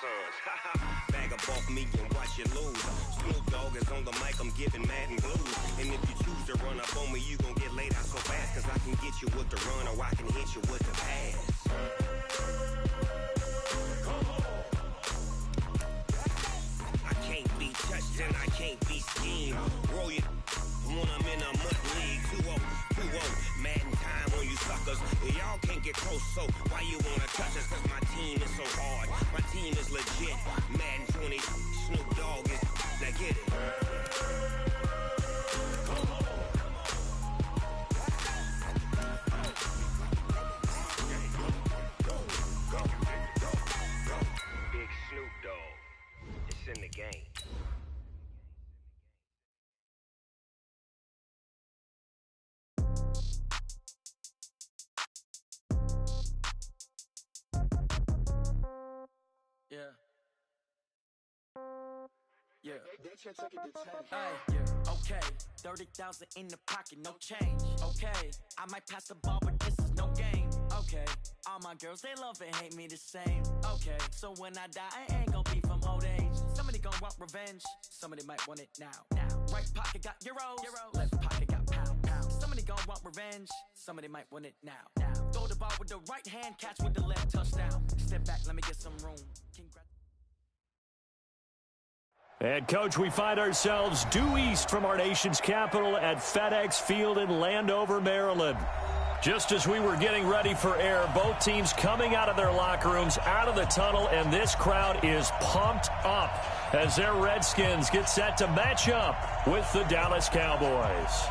sons. Bag up off me and watch you lose. Snoop Dogg is on the mic, I'm giving mad and blues. And if you choose to run up on me, you gon' get laid out so fast. Cause I can get you with the run or I can hit you with the pass. I can't be touched and I can't be schemed. Roll you when I'm in a mud league. 2-0, Madden time on you suckers. Y'all can't get close, so why you wanna touch us? Cause my team is so hard. My team is legit. Madden 20, Snoop Dogg is. Now get it. Big Snoop Dogg. It's in the game. Okay, 30,000 in the pocket, no change. Okay, I might pass the ball, but this is no game. Okay, all my girls, they love and hate me the same. Okay, so when I die, I ain't gon' be from old age. Somebody gon' want revenge, somebody might want it now. Right pocket got euros, left pocket got pounds. Somebody gon' want revenge, somebody might want it now. Throw the ball with the right hand, catch with the left, touchdown. Step back, let me get some room. And, Coach, we find ourselves due east from our nation's capital at FedEx Field in Landover, Maryland. Just as we were getting ready for air, both teams coming out of their locker rooms, out of the tunnel, and this crowd is pumped up as their Redskins get set to match up with the Dallas Cowboys.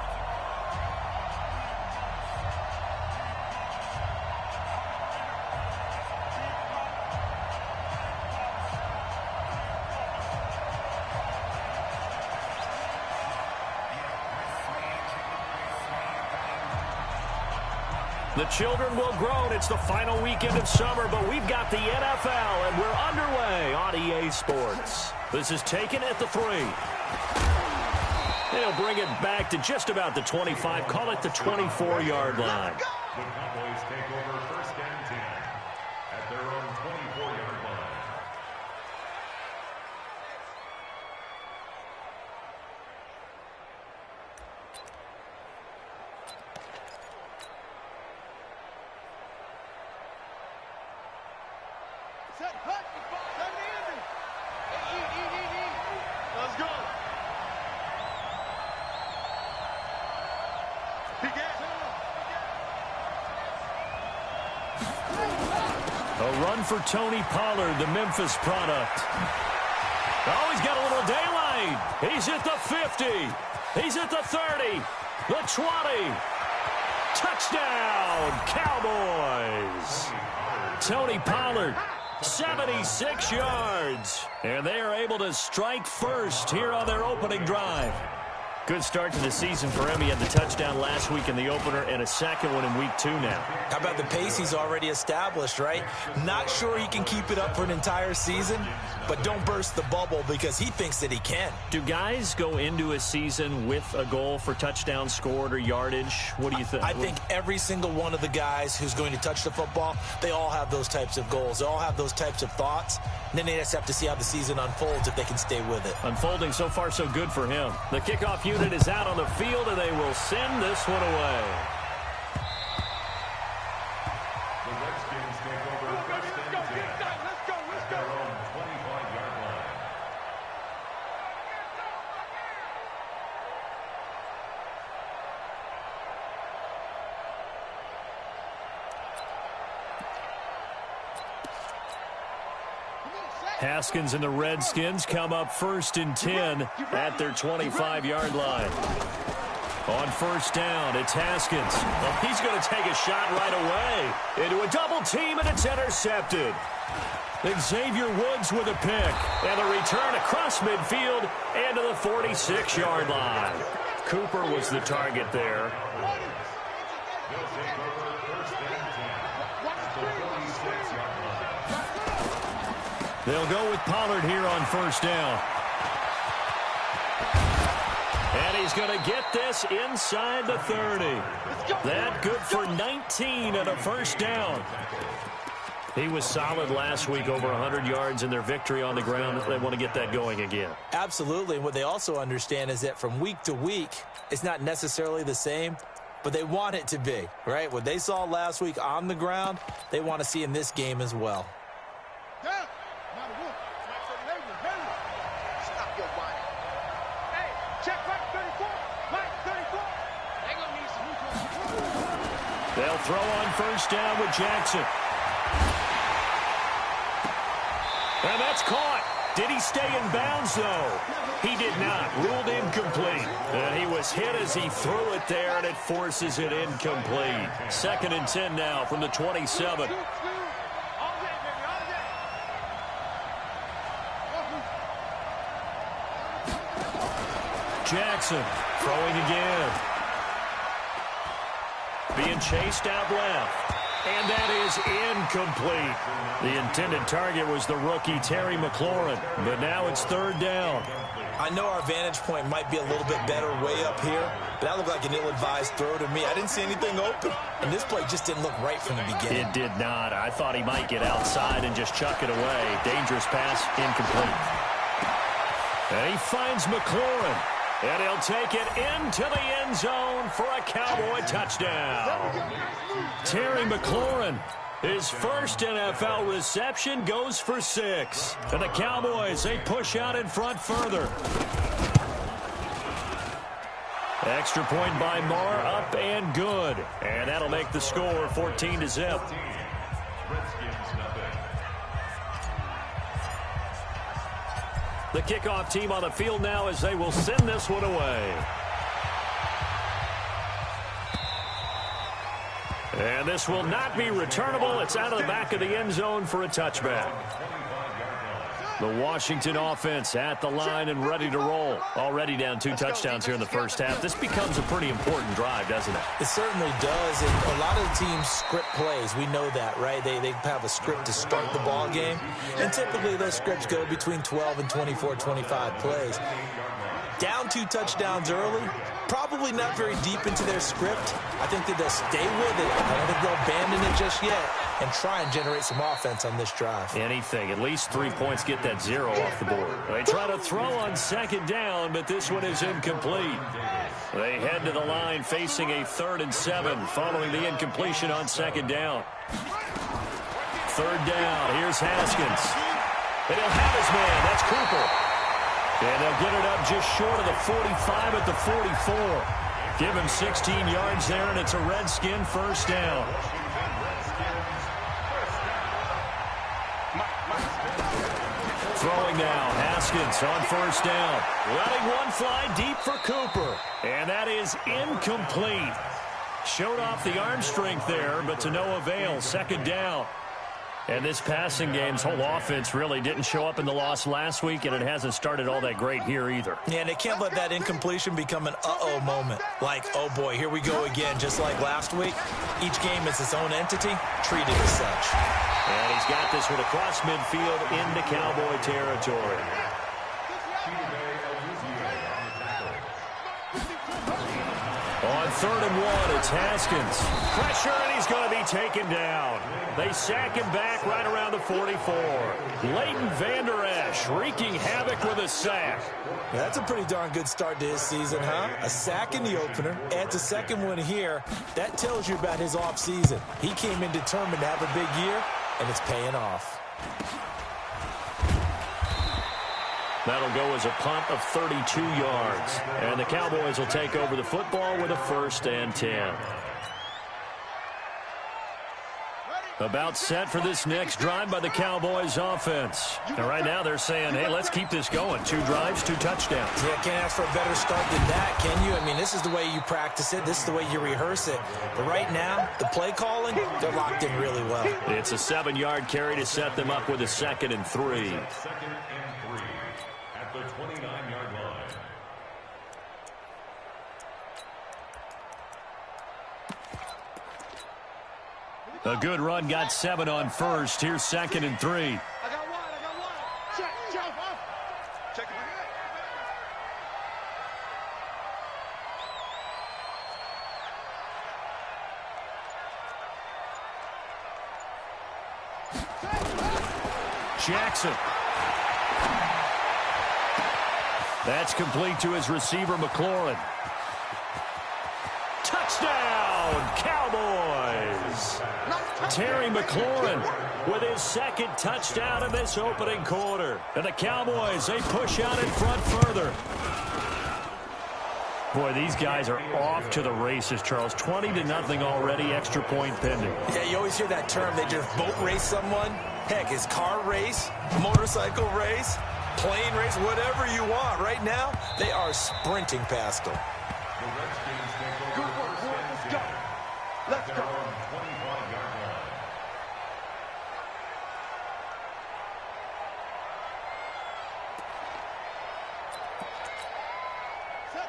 The children will groan. It's the final weekend of summer, but we've got the NFL, and we're underway on EA Sports. This is taken at the 3. They'll bring it back to just about the 25, call it the 24-yard line. The Cowboys take over first and 10 at their own 24-yard line. Let's go. A run for Tony Pollard, the Memphis product. Oh, he's got a little daylight. He's at the 50. He's at the 30. The 20. Touchdown, Cowboys. Tony Pollard, 76 yards. And they are able to strike first here on their opening drive. Good start to the season for him. He had the touchdown last week in the opener and a second one in week 2 now. How about the pace he's already established, right? Not sure he can keep it up for an entire season, but don't burst the bubble because he thinks that he can. Do guys go into a season with a goal for touchdowns scored or yardage? What do you think? I think every single one of the guys who's going to touch the football, they all have those types of goals. They all have those types of thoughts. And then they just have to see how the season unfolds if they can stay with it. Unfolding so far so good for him. The kickoff unit is out on the field, and they will send this one away. The Redskins take over first and 10 at their own 25-yard line. Haskins and the Redskins come up first and 10 at their 25-yard line. On first down, it's Haskins. Well, he's going to take a shot right away into a double team, and it's intercepted. Xavier Woods with a pick, and a return across midfield and to the 46-yard line. Cooper was the target there. They'll take over first and 10 at the 46-yard line. They'll go with Pollard here on first down. And he's going to get this inside the 30. That good for 19 and a first down. He was solid last week, over 100 yards in their victory on the ground. They want to get that going again. Absolutely. And what they also understand is that from week to week, it's not necessarily the same, but they want it to be, right? What they saw last week on the ground, they want to see in this game as well. They'll throw on first down with Jackson. And that's caught. Did he stay in bounds, though? He did not. Ruled incomplete. And he was hit as he threw it there, and it forces it incomplete. 2nd and 10 now from the 27. Jackson throwing again. Being chased out left. And that is incomplete. The intended target was the rookie Terry McLaurin. But now it's 3rd down. I know our vantage point might be a little bit better way up here, but that looked like an ill-advised throw to me. I didn't see anything open, and this play just didn't look right from the beginning. It did not. I thought he might get outside and just chuck it away. Dangerous pass, incomplete. And he finds McLaurin. And he'll take it into the end zone for a Cowboy touchdown. Terry McLaurin, his first NFL reception, goes for 6. And the Cowboys, they push out in front further. Extra point by Marr, up and good. And that'll make the score 14-0. The kickoff team on the field now as they will send this one away. And this will not be returnable. It's out of the back of the end zone for a touchback. The Washington offense at the line and ready to roll. Already down 2 touchdowns here in the first half. This becomes a pretty important drive, doesn't it? It certainly does, and a lot of the teams script plays. We know that, right? They have a script to start the ball game, and typically those scripts go between 12 and 24, 25 plays. Down 2 touchdowns early, probably not very deep into their script. I think that they'll stay with it. I don't think they'll abandon it just yet and try and generate some offense on this drive. Anything. At least 3 points, get that 0 off the board. They try to throw on 2nd down, but this one is incomplete. They head to the line facing a 3rd and 7 following the incompletion on 2nd down. 3rd down. Here's Haskins. And he'll have his man. That's Cooper. And they'll get it up just short of the 45 at the 44. Give him 16 yards there, and it's a Redskin first down. Throwing now, Haskins on first down. Letting one fly deep for Cooper. And that is incomplete. Showed off the arm strength there, but to no avail. 2nd down. And this passing game's whole offense really didn't show up in the loss last week, and it hasn't started all that great here either. Yeah, and they can't let that incompletion become an uh-oh moment. Like, oh boy, here we go again, just like last week. Each game is its own entity, treated as such. And he's got this one across midfield into Cowboy territory. On 3rd and 1, it's Haskins. Pressure, and he's going to be taken down. They sack him back right around the 44. Leighton Vander Esch wreaking havoc with a sack. Yeah, that's a pretty darn good start to his season, huh? A sack in the opener, adds a 2nd one here. That tells you about his offseason. He came in determined to have a big year, and it's paying off. That'll go as a punt of 32 yards. And the Cowboys will take over the football with a 1st and 10. About set for this next drive by the Cowboys offense. And right now they're saying, hey, let's keep this going. 2 drives, 2 touchdowns. Yeah, can't ask for a better start than that, can you? I mean, this is the way you practice it. This is the way you rehearse it. But right now, the play calling, they're locked in really well. It's a 7-yard carry to set them up with a 2nd and 3. 2nd and 3 at the 29-yard line. A good run, got 7 on first. Here's 2nd and 3. I got one. Check off. Check it. Jackson. That's complete to his receiver, McLaurin. Touchdown, Cowboys! Terry McLaurin with his second touchdown in this opening quarter. And the Cowboys, they push out in front further. Boy, these guys are off to the races, Charles. 20-0 already, extra point pending. Yeah, you always hear that term. They just boat race someone. Heck, it's car race, motorcycle race, plane race, whatever you want. Right now, they are sprinting past them. The Redskins take over first and 10. Let's go. 25-yard line.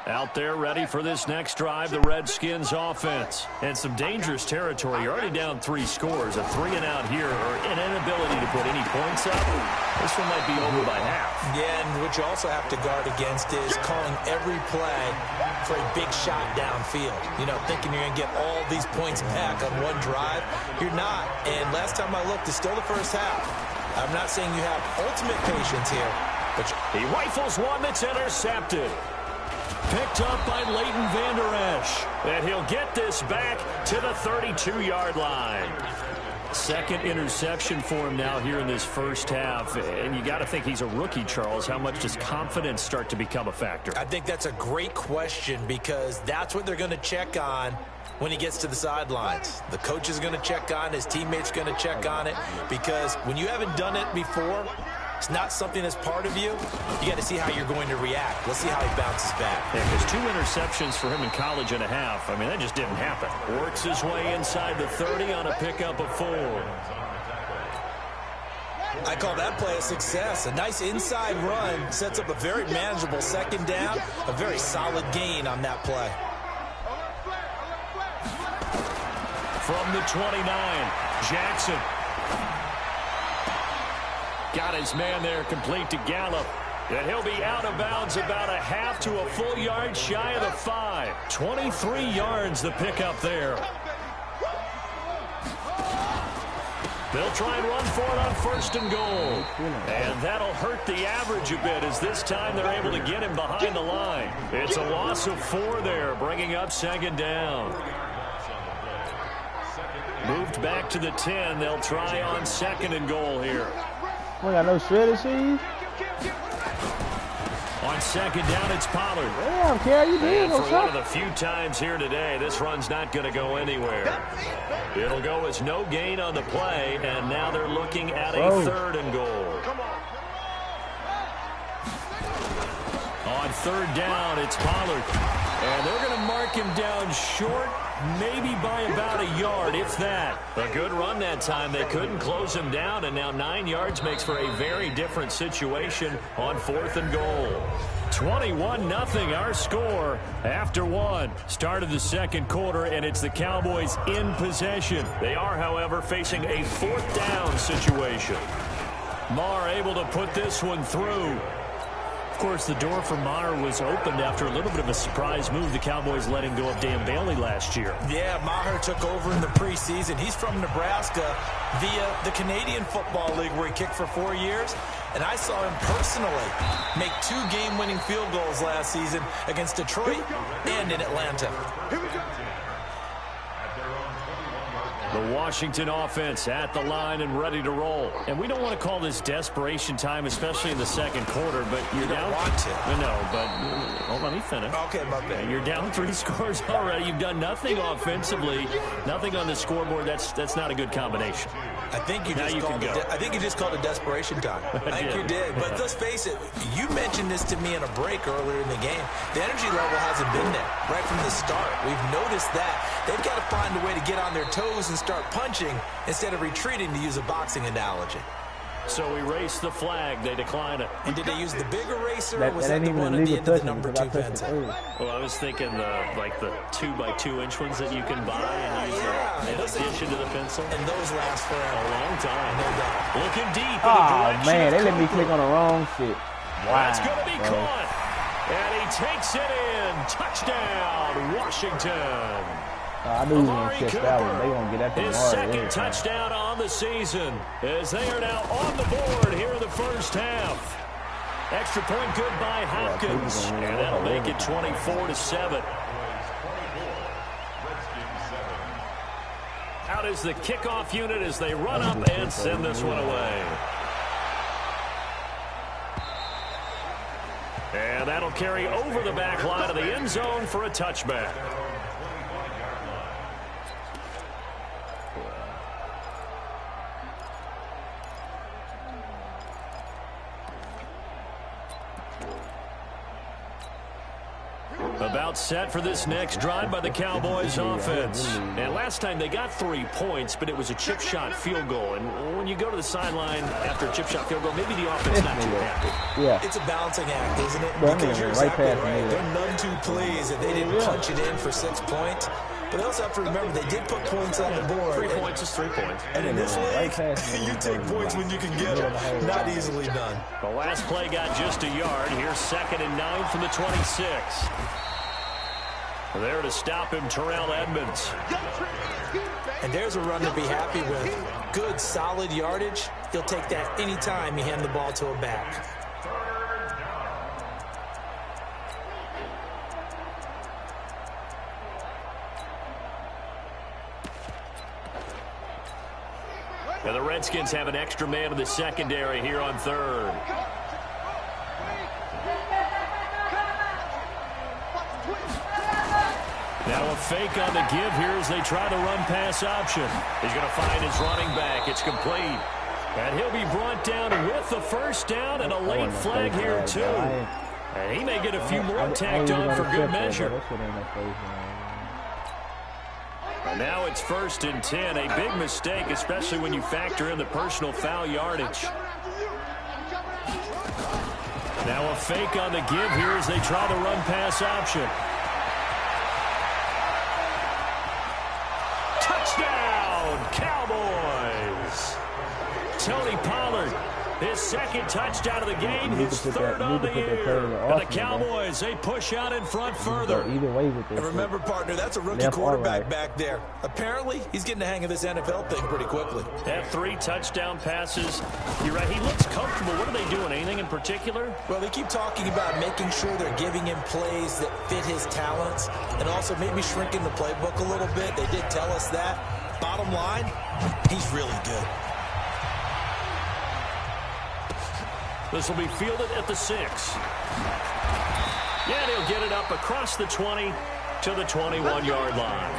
Out there ready for this next drive, the Redskins offense. And some dangerous territory. You're already down 3 scores. A 3-and-out here, or an inability to put any points up. This one might be over by half. Yeah, and what you also have to guard against is calling every play for a big shot downfield. You know, thinking you're going to get all these points back on one drive. You're not. And last time I looked, it's still the first half. I'm not saying you have ultimate patience here, but he rifles one that's intercepted. Picked up by Leighton Vander Esch. And he'll get this back to the 32-yard line. Second interception for him now here in this first half. And you got to think he's a rookie, Charles. How much does confidence start to become a factor? I think that's a great question because that's what they're going to check on when he gets to the sidelines. The coach is going to check on it. His teammates going to check on it because when you haven't done it before, it's not something that's part of you. You got to see how you're going to react. Let's see how he bounces back. Yeah, because 2 interceptions for him in college and a half. I mean, that just didn't happen. Works his way inside the 30 on a pickup of 4. I call that play a success. A nice inside run sets up a very manageable second down. A very solid gain on that play. From the 29, Jackson. Got his man there, complete to Gallup. And he'll be out of bounds about a half to a full yard shy of the 5. 23 yards the pickup there. They'll try and run for it on 1st and goal. And that'll hurt the average a bit as this time they're able to get him behind the line. It's a loss of 4 there, bringing up 2nd down. Moved back to the 10. They'll try on 2nd and goal here. We got no shredded cheese. On 2nd down, it's Pollard. Damn, Kerry, you did. And for one of the few times here today, this run's not going to go anywhere. It'll go as no gain on the play, and now they're looking at a 3rd and goal. On 3rd down, it's Pollard. And they're going to mark him down short, maybe by about a yard, if that. A good run that time. They couldn't close him down, and now 9 yards makes for a very different situation on 4th and goal. 21-0 our score after 1. Start of the 2nd quarter, and it's the Cowboys in possession. They are, however, facing a 4th down situation. Maher able to put this one through. Of course, the door for Maher was opened after a little bit of a surprise move. The Cowboys letting go of Dan Bailey last year. Yeah, Maher took over in the preseason. He's from Nebraska via the Canadian Football League where he kicked for 4 years. And I saw him personally make 2 game-winning field goals last season against Detroit and in Atlanta. The Washington offense at the line and ready to roll. And we don't want to call this desperation time, especially in the 2nd quarter, but you're down. You don't want to. No, but hold on, let me finish. Okay, my bad. You're down 3 scores already. You've done nothing offensively, nothing on the scoreboard. That's not a good combination. I think you just called it desperation time. I think you did. But let's face it, you mentioned this to me in a break earlier in the game. The energy level hasn't been there right from the start. We've noticed that. They've got to find a way to get on their toes and start punching instead of retreating, to use a boxing analogy. So we race the flag. They decline it. And did they use the big eraser, or was that the one at the end of the number 2 pencil? Well, I was thinking the 2x2-inch ones that you can buy and use in addition to the pencil. And those last forever. A long time. No doubt. Looking deep in the Oh, direction. man, they let me click on the wrong shit. Wow. That's going to be caught. And he takes it in. Touchdown, Washington. I knew he was going to catch that one. They going to get that his second touchdown on the season as they are now on the board here in the first half. Extra point good by Hopkins, and that'll make it 24-7. Out is the kickoff unit as they run up and send this one away. And that'll carry over the back line of the end zone for a touchback. About set for this next drive by the Cowboys offense. And last time they got 3 points, but it was a chip shot field goal. And when you go to the sideline after a chip shot field goal, maybe the offense not too happy. Yeah. It's a balancing act, isn't it? Because you're exactly right. They're none too pleased that they didn't punch it in for 6 points. But they also have to remember they did put points on the board. 3 points is 3 points. And in this league, you take points when you can get them. Not easily done. The last play got just a yard. Here's 2nd and 9 from the 26. There to stop him, Terrell Edmonds. And there's a run to be happy with. Good, solid yardage. He'll take that anytime you hand the ball to a back. And the Redskins have an extra man in the secondary here on 3rd. Now a fake on the give here as they try the run-pass option. He's going to find his running back. It's complete. And he'll be brought down with the first down and a late flag here, too. And he may get a few more tacked on for good measure. And now it's 1st and 10. A big mistake, especially when you factor in the personal foul yardage. Now a fake on the give here as they try the run-pass option. Cowboys. Tony Pollard, his 2nd touchdown of the game, his 3rd on the year. And the Cowboys, they push out in front further. And remember, partner, that's a rookie quarterback back there. Apparently, he's getting the hang of this NFL thing pretty quickly. Have 3 touchdown passes. You're right, he looks comfortable. What are they doing? Anything in particular? Well, they keep talking about making sure they're giving him plays that fit his talents and also maybe shrinking the playbook a little bit. They did tell us that. Bottom line, he's really good. This will be fielded at the 6. Yeah, he'll get it up across the 20 to the 21-yard line.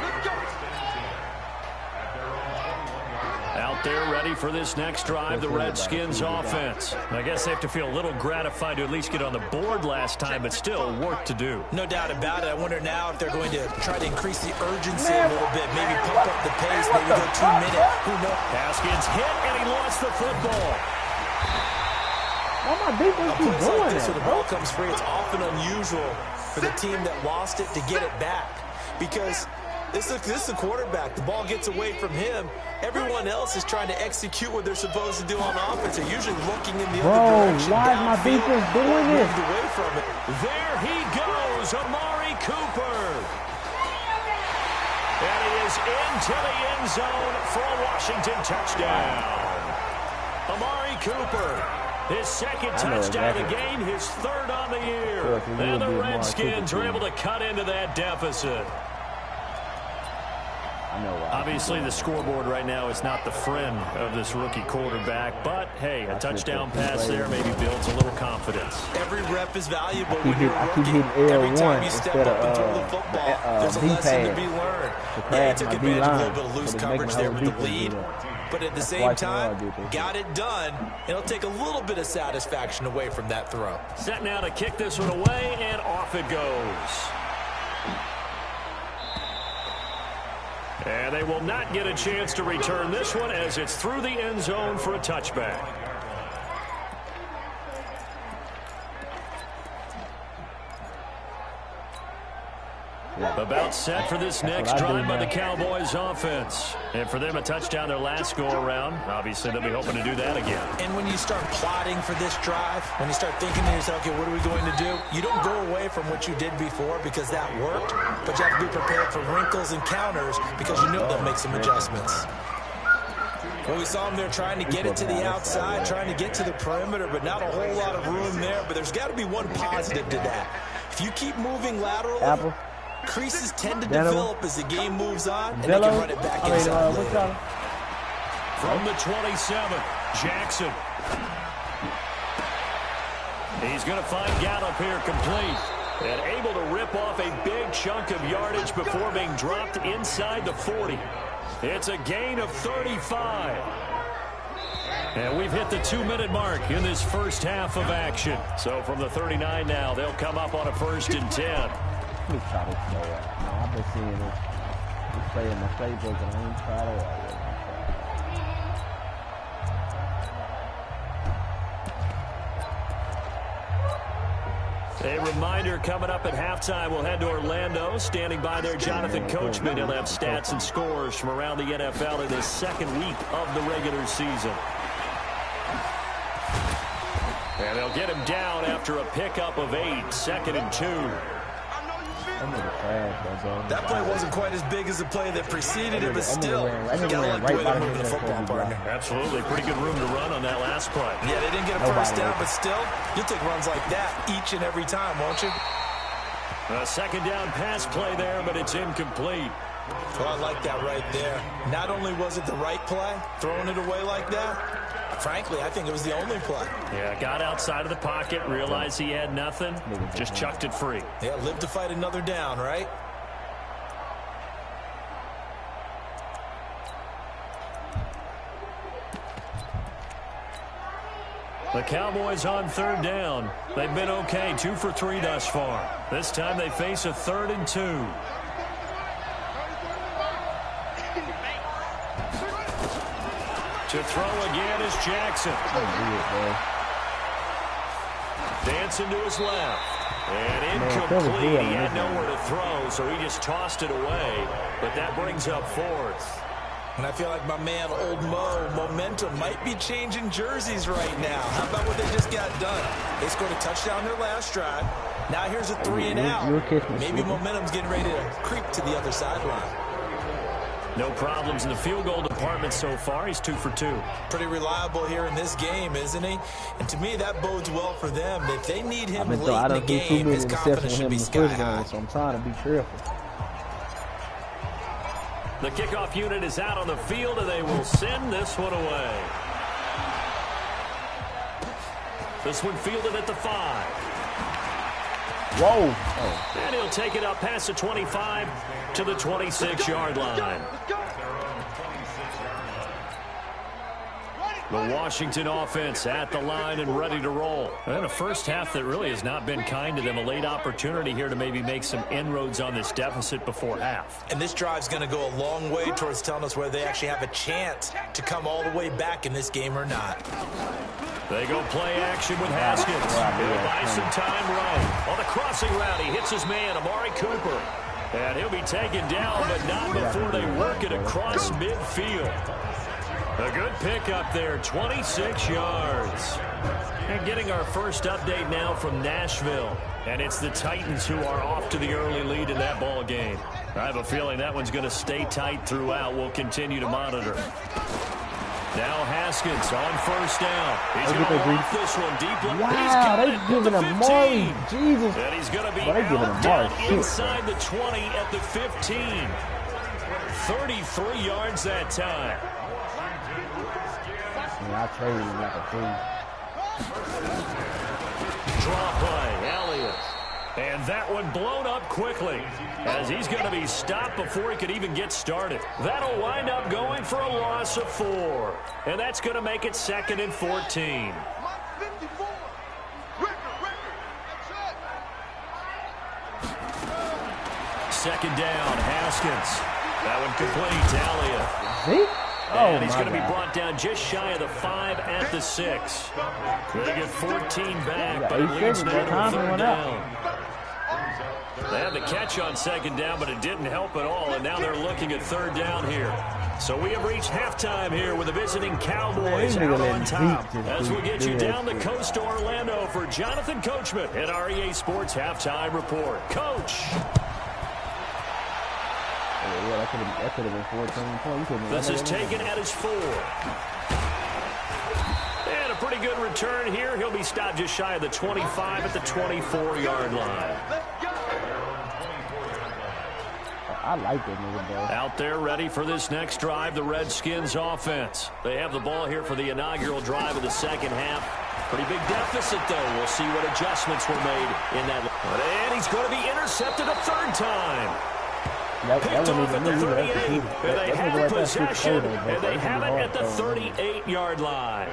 Out there ready for this next drive, the Redskins offense. I guess they have to feel a little gratified to at least get on the board last time, but still work to do. No doubt about it. I wonder now if they're going to try to increase the urgency a little bit, maybe pump up the pace, maybe go 2 minutes. Who knows? Haskins hit, and he lost the football. Why my defense keep doing like this that, when the ball comes free, it's often unusual for the team that lost it to get it back because this is the quarterback. The ball gets away from him. Everyone else is trying to execute what they're supposed to do on offense. They're usually looking in the other direction. Why is my defense doing this? Away from it. There he goes, Amari Cooper. And he is into the end zone for a Washington touchdown. Amari Cooper, his 2nd touchdown of the game, his 3rd on the year. And the Redskins are able to cut into that deficit. Obviously, the scoreboard right now is not the friend of this rookie quarterback, but, hey, a touchdown pass there maybe builds a little confidence. Every rep is valuable when you're a rookie. Every time you step up and throw the football, there's a lesson to be learned. Yeah, he took advantage of a little bit of loose coverage there with the lead, but at the same time, got it done. It'll take a little bit of satisfaction away from that throw. Set now to kick this one away, and off it goes. And they will not get a chance to return this one as it's through the end zone for a touchback. About set for this next drive by the Cowboys offense. And for them, a touchdown their last go-around. Obviously, they'll be hoping to do that again. And when you start plotting for this drive, when you start thinking to yourself, okay, what are we going to do? You don't go away from what you did before because that worked, but you have to be prepared for wrinkles and counters because you know they'll make some adjustments. Well, we saw him there trying to get it to the outside, trying to get to the perimeter, but not a whole lot of room there. But there's got to be one positive to that. If you keep moving laterally, creases tend to develop as the game moves on, and they can run it back inside later. From the 27, Jackson. He's going to find Gallup here complete. And able to rip off a big chunk of yardage before being dropped inside the 40. It's a gain of 35. And we've hit the 2-minute mark in this first half of action. So from the 39 now, they'll come up on a 1st and 10. I've been seeing this. He's playing my playbook, and I ain't tried it. A reminder coming up at halftime, we'll head to Orlando. Standing by there, Jonathan Coachman. He'll have stats and scores from around the NFL in this second week of the regular season. And they'll get him down after a pickup of 8, 2nd and 2. That play wasn't quite as big as the play that preceded it, but still, you gotta like the way they're moving the football, partner. Absolutely. Pretty good room to run on that last play. Yeah, they didn't get a first down, but still, you'll take runs like that each and every time, won't you? A 2nd down pass play there, but it's incomplete. Well, I like that right there. Not only was it the right play, throwing it away like that, frankly, I think it was the only play. Yeah, got outside of the pocket, realized he had nothing, just chucked it free. Yeah, live to fight another down, right? The Cowboys on 3rd down. They've been okay, 2 for 3 thus far. This time they face a 3rd and 2. To throw again is Jackson. Dancing to his left. And incomplete. He had nowhere to throw, so he just tossed it away. But that brings up 4th. And I feel like my man, Old Mo, momentum might be changing jerseys right now. How about what they just got done? They scored a touchdown their last drive. Now here's a 3 and out. Maybe momentum's getting ready to creep to the other sideline. No problems in the field goal department so far. He's 2 for 2. Pretty reliable here in this game, isn't he? And to me, that bodes well for them. If they need him late in the game, his confidence should be sky high. So I'm trying to be careful. The kickoff unit is out on the field, and they will send this one away. This one fielded at the 5. Whoa. And he'll take it up past the 25 to the 26-yard line. The Washington offense at the line and ready to roll. And a first half that really has not been kind to them. A late opportunity here to maybe make some inroads on this deficit before half. And this drive's going to go a long way towards telling us whether they actually have a chance to come all the way back in this game or not. They go play action with Haskins. He'll buy some time right. On the crossing route, he hits his man, Amari Cooper. And he'll be taken down, but not before they work it across midfield. A good pickup there, 26 yards. And getting our first update now from Nashville. And it's the Titans who are off to the early lead in that ball game. I have a feeling that one's going to stay tight throughout. We'll continue to monitor. Now Haskins on 1st down. He's going to off this one deep. Wow, they're giving him Maury. Jesus. And he's going to be out down inside the 20 at the 15. 33 yards that time. I traded him like a fool. Draw play, Elliott. And that one blown up quickly as he's going to be stopped before he could even get started. That'll wind up going for a loss of 4. And that's going to make it 2nd and 14. Second down, Haskins. That one complete to Elliott. And he's going to be brought down just shy of the 5 at the 6. They get 14 back, but it leads now to 3rd down. They had the catch on second down, but it didn't help at all, and now they're looking at third down here. So we have reached halftime here with the visiting Cowboys out on top. As we get you down the coast to Orlando for Jonathan Coachman at REA Sports Halftime Report. Coach. Yeah, that could have been 14 points. This is taken at his 4. And a pretty good return here. He'll be stopped just shy of the 25 at the 24-yard line. I like it, nigga, bro. Out there ready for this next drive, the Redskins offense. They have the ball here for the inaugural drive of the second half. Pretty big deficit, though. We'll see what adjustments were made in that. And he's going to be intercepted a third time. Picked off at the 38. They have possession, and they have it at the 38-yard line.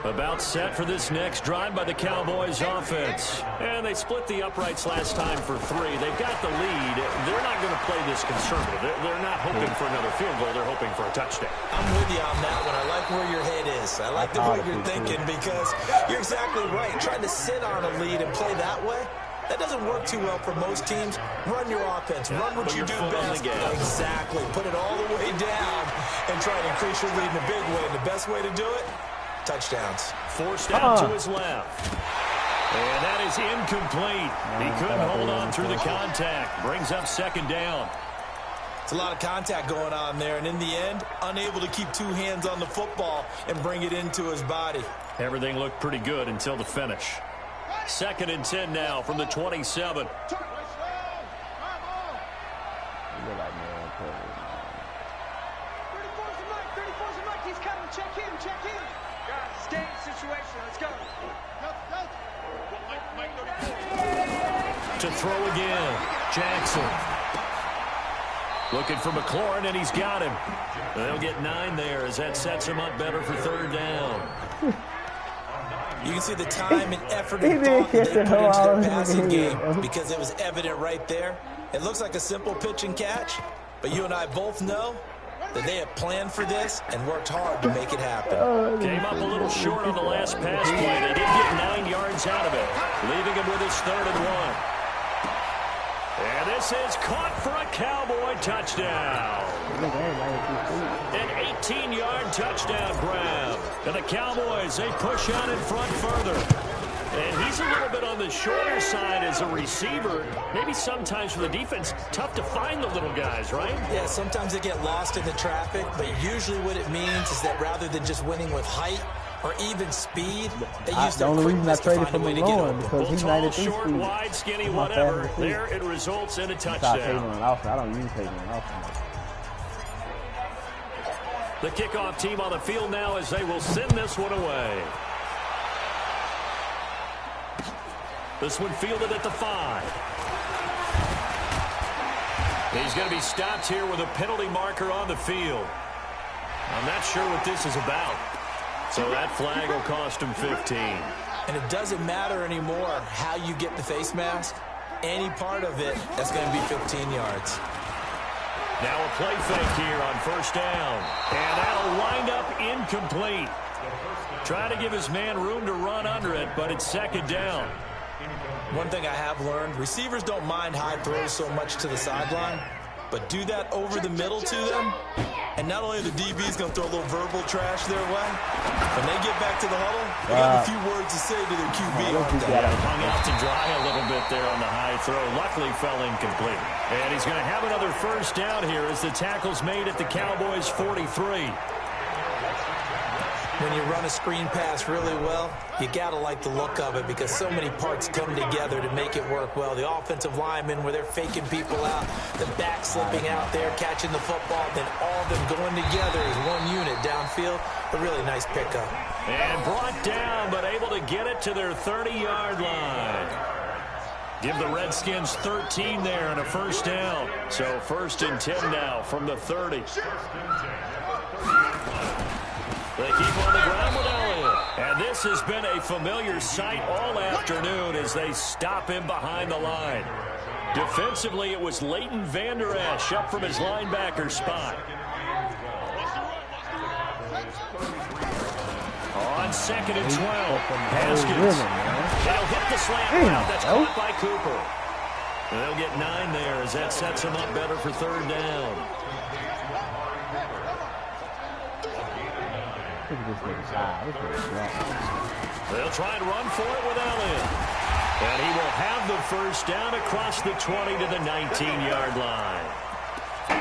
About set for this next drive by the Cowboys offense. And they split the uprights last time for 3. They've got the lead. They're not going to play this conservative. They're not hoping for another field goal. They're hoping for a touchdown. I'm with you on that one. I like where your head is. I like the way you're thinking because you're exactly right. Trying to sit on a lead and play that way, that doesn't work too well for most teams. Run your offense. Run what you do best. Exactly. Put it all the way down and try to increase your lead in a big way. And the best way to do it, touchdowns. Forced out to his left. And that is incomplete. He couldn't hold on through the contact. Brings up second down. It's a lot of contact going on there. And in the end, unable to keep 2 hands on the football and bring it into his body. Everything looked pretty good until the finish. 2nd and 10 now from the 27. To throw again, Jackson. Looking for McLaurin, and he's got him. They'll get 9 there as that sets him up better for third down. You can see the time and effort and thought that they put into their passing game because it was evident right there. It looks like a simple pitch and catch, but you and I both know that they have planned for this and worked hard to make it happen. Came up a little short on the last pass play. They did get 9 yards out of it, leaving him with his 3rd and 1. And this is caught for a Cowboy touchdown. An 18-yard touchdown grab. And the Cowboys, they push on in front further. And he's a little bit on the shorter side as a receiver. Maybe sometimes for the defense, tough to find the little guys, right? Yeah, sometimes they get lost in the traffic, but usually what it means is that rather than just winning with height or even speed, they use their quickness to find a way to get open. Because he's tall, short, wide, skinny, whatever. There it results in a touchdown. I don't use Hayden on offense. The kickoff team on the field now as they will send this one away. This one fielded at the 5. He's going to be stopped here with a penalty marker on the field. I'm not sure what this is about. So that flag will cost him 15. And it doesn't matter anymore how you get the face mask. Any part of it, that's going to be 15 yards. Now a play fake here on first down. And that'll wind up incomplete. Trying to give his man room to run under it, but it's second down. One thing I have learned, receivers don't mind high throws so much to the sideline, but do that over the middle to them, and not only are the DBs going to throw a little verbal trash their way, when they get back to the huddle, they got a few words to say to their QB. Hung out to dry a little bit there on the high throw. Luckily fell incomplete. And he's going to have another first down here as the tackle's made at the Cowboys' 43. When you run a screen pass really well, you got to like the look of it because so many parts come together to make it work well. The offensive linemen, where they're faking people out, the back slipping out there, catching the football, then all of them going together as one unit downfield. A really nice pickup. And brought down, but able to get it to their 30-yard line. Give the Redskins 13 there and a first down. So 1st and 10 now from the 30. They keep on the ground with Elliott. And this has been a familiar sight all afternoon as they stop him behind the line. Defensively, it was Leighton Vander Esch up from his linebacker spot. On 2nd and 12, Haskins. They'll hit the slant route. That's caught by Cooper. They'll get 9 there as that sets them up better for third down. They'll try and run for it with Elliott. And he will have the first down across the 20 to the 19-yard line.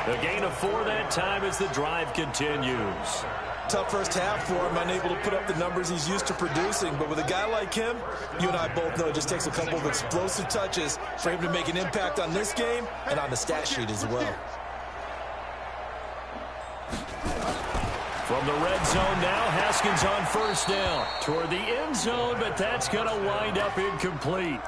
A gain of 4 that time as the drive continues. Tough first half for him, unable to put up the numbers he's used to producing. But with a guy like him, you and I both know it just takes a couple of explosive touches for him to make an impact on this game and on the stat sheet as well. From the red zone now, Haskins on first down. Toward the end zone, but that's going to wind up incomplete.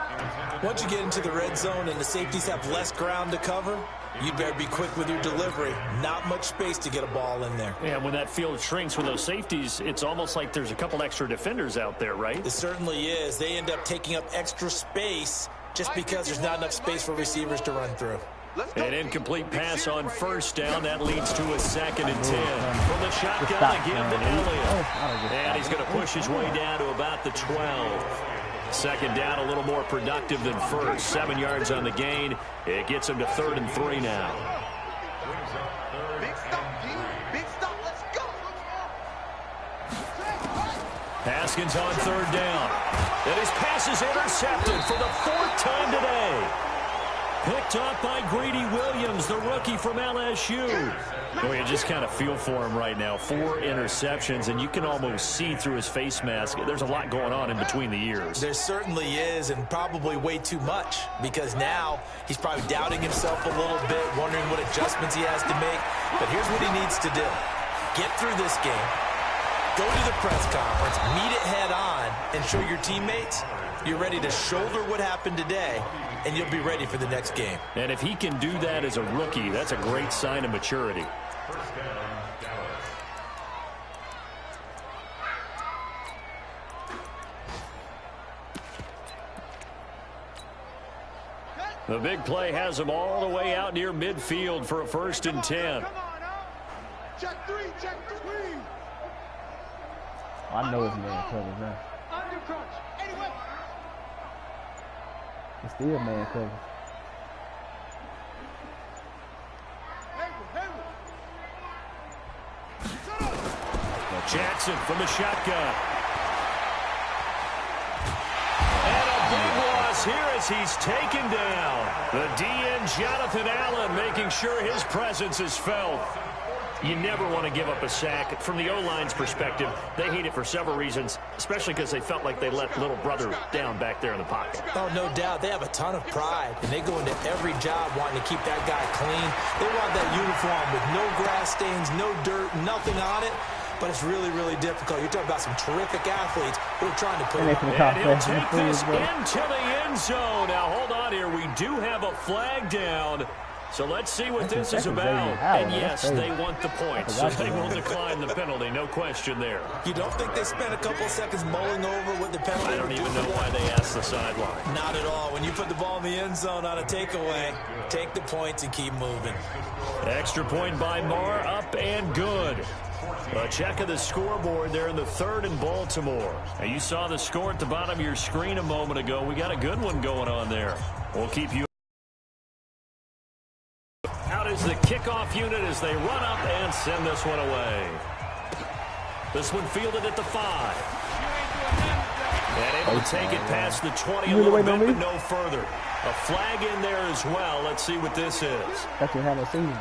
Once you get into the red zone and the safeties have less ground to cover, you'd better be quick with your delivery. Not much space to get a ball in there. Yeah, when that field shrinks with those safeties, it's almost like there's a couple extra defenders out there, right? It certainly is. They end up taking up extra space just because there's not enough space for receivers to run through. An incomplete pass on first down. That leads to a 2nd and 10. From the shotgun again to Elliott. And he's going to push his way down to about the 12. Second down, a little more productive than first. 7 yards on the gain. It gets him to 3rd and 3 now. Big stop, D. Big stop. Let's go. Haskins on 3rd down. And his pass is intercepted for the 4th time today. Picked up by Greedy Williams, the rookie from LSU. Boy, you just kind of feel for him right now. 4 interceptions, and you can almost see through his face mask. There's a lot going on in between the ears. There certainly is, and probably way too much, because now he's probably doubting himself a little bit, wondering what adjustments he has to make. But here's what he needs to do. Get through this game, go to the press conference, meet it head on, and show your teammates you're ready to shoulder what happened today, and you'll be ready for the next game. And if he can do that as a rookie, that's a great sign of maturity. The big play has him all the way out near midfield for a 1st and 10. Come on, check 3, check 3. I know it's man coverage now. Under crunch. Anyway. It's still man coverage. Jackson from the shotgun. And a big loss here as he's taken down. The DN Jonathan Allen making sure his presence is felt. You never want to give up a sack. From the O-line's perspective, they hate it for several reasons, especially because they felt like they let little brother down back there in the pocket. Oh, no doubt. They have a ton of pride, and they go into every job wanting to keep that guy clean. They want that uniform with no grass stains, no dirt, nothing on it. But it's really, really difficult. You're talking about some terrific athletes who are trying to put it on. And he'll take this into the end zone. Now, hold on here. We do have a flag down. So let's see what this is about. And yes, they want the points, so they will decline the penalty. No question there. You don't think they spent a couple of seconds mulling over what the penalty? I don't even know why they asked the sideline. Not at all. When you put the ball in the end zone on a takeaway, take the points and keep moving. Extra point by Marr, up and good. A check of the scoreboard there in the 3rd and Baltimore. Now, you saw the score at the bottom of your screen a moment ago. We got a good one going on there. We'll keep you out as the kickoff unit as they run up and send this one away. This one fielded at the 5. And able to take it past the 20 a little bit, but no further. A flag in there as well. Let's see what this is. That's what happened season.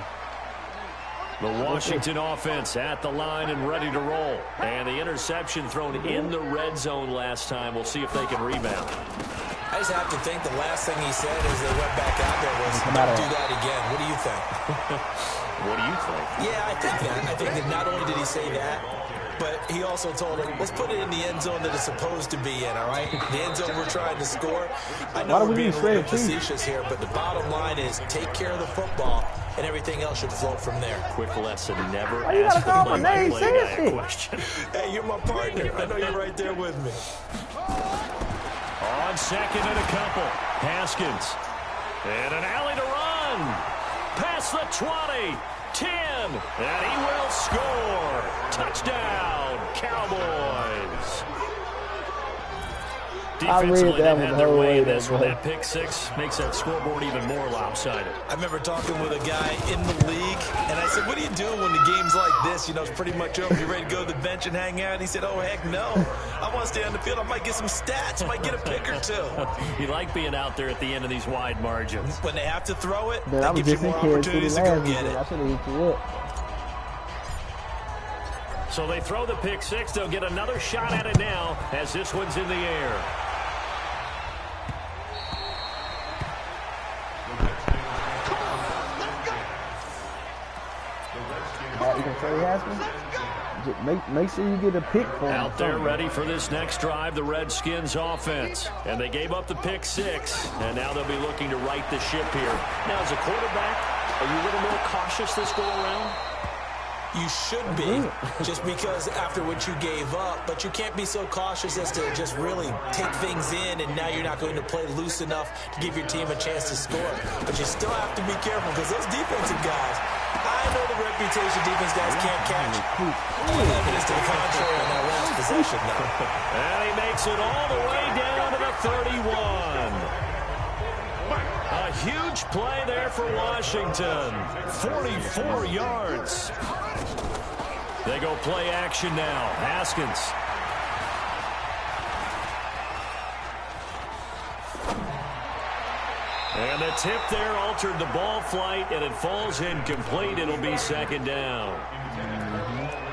The Washington offense at the line and ready to roll. And the interception thrown in the red zone last time. We'll see if they can rebound. I just have to think the last thing he said as they went back out there was, don't do that again. What do you think? What do you think? Yeah, I think that. I think that not only did he say that, but he also told him, let's put it in the end zone that it's supposed to be in, all right? The end zone we're trying to score. I know we're being a little facetious here, but the bottom line is take care of the football, and everything else should flow from there. Quick lesson, never ask the play-by-play guy a question. Hey, you're my partner. I know you're right there with me. On 2nd and a couple. Haskins. And an alley to run. Past the 20. 10. And he will score. Touchdown, Cowboys. Defensively, they've had their way in this one. That pick six makes that scoreboard even more lopsided. I remember talking with a guy in the league, and I said, what are you doing when the game's like this? You know, it's pretty much over. You ready to go to the bench and hang out? And he said, oh, heck no. I want to stay on the field. I might get some stats. I might get a pick or two. You like being out there at the end of these wide margins. When they have to throw it, that gives you more opportunities to go get it. I should have hit you up. So they throw the pick six. They'll get another shot at it now as this one's in the air. You can say Haskins? Make sure you get a pick for him. Out there ready for this next drive, the Redskins offense. And they gave up the pick six, and now they'll be looking to right the ship here. Now, as a quarterback, are you a little more cautious this go-around? You should be, just because after what you gave up, but you can't be so cautious as to just really take things in, and now you're not going to play loose enough to give your team a chance to score. But you still have to be careful, because those defensive guys, I know the reputation defense guys can't catch. Evidence to the contrary on that last possession, though. And he makes it all the way down to the 31. A huge play there for Washington. 44 yards. They go play action now. Haskins. And the tip there altered the ball flight, and it falls incomplete. It'll be second down.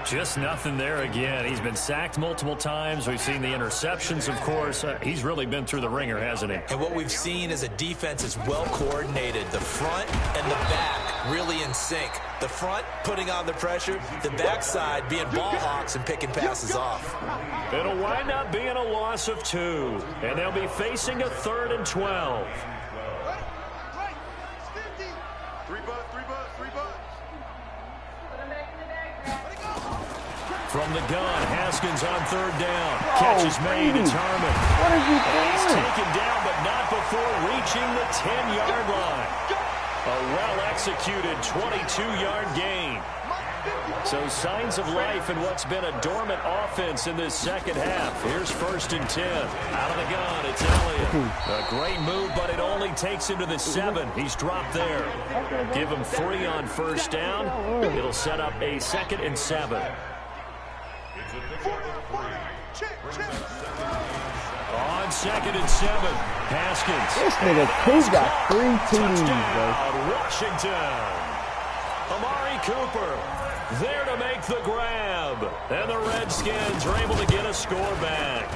Just nothing there again. He's been sacked multiple times. We've seen the interceptions, of course. He's really been through the ringer, hasn't he? And what we've seen is a defense is well coordinated. The front and the back really in sync. The front putting on the pressure, the backside being ball hawks and picking passes off. It'll wind up being a loss of 2, and they'll be facing a 3rd and 12. From the gun, Haskins on 3rd down. Catch is made. It's Harmon. What is he doing? He's taken down, but not before reaching the 10-yard line. A well-executed 22-yard gain. So signs of life in what's been a dormant offense in this second half. Here's 1st and 10. Out of the gun, it's Elliott. A great move, but it only takes him to the 7. He's dropped there. Give him 3 on 1st down. It'll set up a 2nd and 7. On 2nd and 7, Haskins. This nigga Coop got 3 TDs, bro. Washington. Amari Cooper there to make the grab. And the Redskins are able to get a score back.